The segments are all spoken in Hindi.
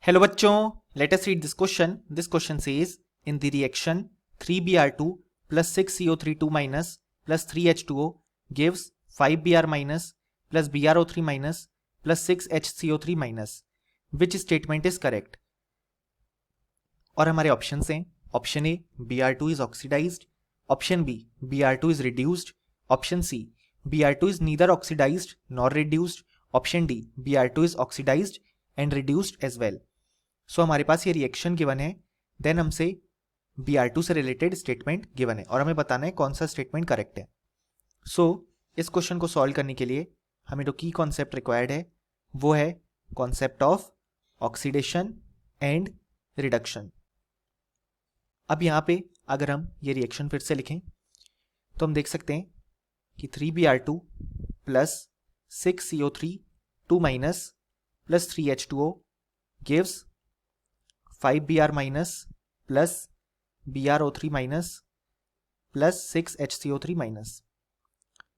हेलो बच्चों, let us read this question. This question says in the reaction 3Br2 plus 6CO32 minus plus 3H2O gives 5Br minus plus BrO3 minus plus 6HCO3 minus. Which statement is correct? और हमारे ऑप्शंस हैं. Option A Br2 is oxidized, option B Br2 is reduced, option C Br2 is neither oxidized nor reduced, option D Br2 is oxidized and reduced as well. So हमारे पास ये रिएक्शन गिवन है, देन हमसे Br2 से रिलेटेड स्टेटमेंट गिवन है और हमें बताना है कौन सा स्टेटमेंट करेक्ट है. सो इस क्वेश्चन को सॉल्व करने के लिए हमें जो की कॉन्सेप्ट रिक्वायर्ड है वो है concept of oxidation and reduction. अब यहाँ पे अगर हम ये रिएक्शन फिर से लिखें तो हम देख सकते हैं कि 3Br2 plus 6CO3 2 minus plus 3H2O gives 5Br minus plus BrO3 minus plus 6HCO3 minus.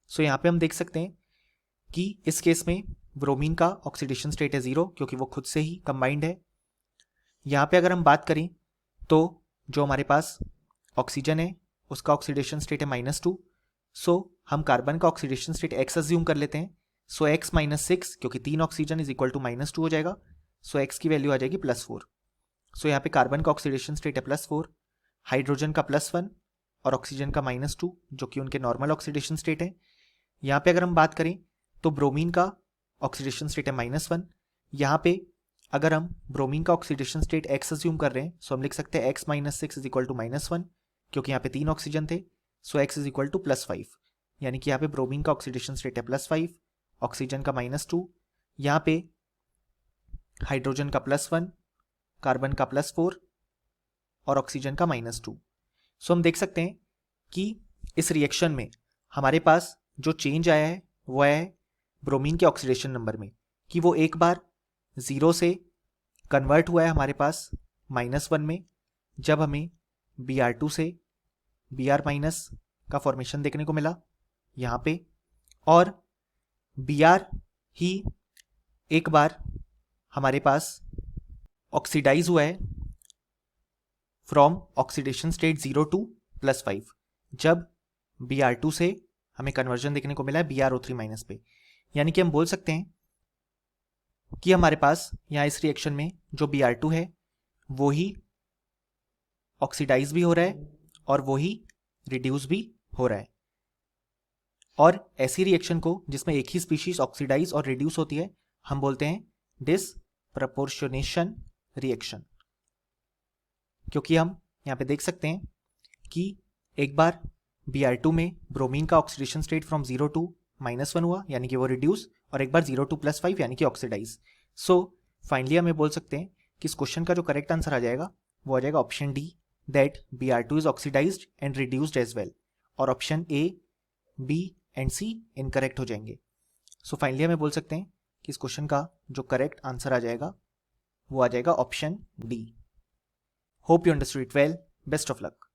So यहाँ पे हम देख सकते हैं कि इस केस में ब्रोमीन का ऑक्सीडेशन स्टेट है 0 क्योंकि वो खुद से ही कंबाइंड है. यहाँ पे अगर हम बात करें तो जो हमारे पास ऑक्सीजन है उसका ऑक्सीडेशन स्टेट है -2. सो हम कार्बन का ऑक्सीडेशन स्टेट x अज्यूम कर लेते हैं. सो x माइनस 6 क्योंकि 3 ऑक्सीजन इज इक्वल टू -2 हो जाएगा. सो x की वैल्यू आ जाएगी +4. सो यहाँ पे कार्बन का ऑक्सीडेशन स्टेट है +4, हाइड्रोजन का +1 और ऑक्सीजन का -2 जो कि उनके नॉर्मल ऑक्सीडेशन स्टेट है. यहाँ पे अगर हम बात करें तो ब्रोमीन का ऑक्सीडेशन स्टेट है -1. यहाँ पे अगर हम ब्रोमीन का ऑक्सीडेशन स्टेट x अज्यूम कर रहे हैं सो हम लिख सकते हैं x minus 6 is equal to -1 क्योंकि यहाँ पे 3 ऑक्सीजन थे. So x is equal to +5 यानी कि यहाँ पे ब्रोमीन का ऑक्सीडेशन स्टेट है +5, ऑक्सीजन का -2, यहाँ पे हाइड्रोजन का +1, कार्बन का +4 और ऑक्सीजन का -2. सो हम देख सकते हैं कि इस रिएक्शन में हमारे पास जो चेंज आया है वो आया है ब्रोमीन के ऑक्सीडेशन नंबर में कि वो एक बार 0 से कन्वर्ट हुआ है हमारे पास -1 में जब हमें Br2 से Br- का फॉर्मेशन देखने को मिला यहाँ पे, और Br ही एक बार हमारे पास ऑक्सीडाइज हुआ है फ्रॉम ऑक्सीडेशन स्टेट 0 टू +5 जब Br2 से हमें कन्वर्जन देखने को मिला है BrO3- पे. यानी कि हम बोल सकते हैं कि हमारे पास यहाँ इस रिएक्शन में जो Br2 है वो ही ऑक्सीडाइज भी हो रहा है और वो ही रिड्यूस भी हो रहा है. और ऐसी रिएक्शन को जिसमें एक ही स्पीशीज ऑक्सीडाइज और रिड्यूस होती है हम बोलते हैं डिसप्रपोर्शनेशन रिएक्शन. क्योंकि हम यहाँ पे देख सकते हैं कि एक बार Br2 में ब्रोमीन का ऑक्सीडेशन स्टेट फ्रॉम 0 टू -1 हुआ यानी कि वो रिड्यूस, और एक बार 0 टू +5 यानी कि ऑक्सीडाइज. सो फाइनली हमें बोल सकते हैं कि इस क्वेश्चन का जो करेक्ट आंसर आ जाएगा वो आ जाएगा option D, that Br2 is oxidised and reduced as well, और option A, B and C incorrect हो जाएंगे. सो फाइनली हमें बोल सकते हैं कि इस क्वेश्चन का जो करेक्ट आंसर आ जाएगा वो आ जाएगा option D. Hope you understood it well. Best of luck.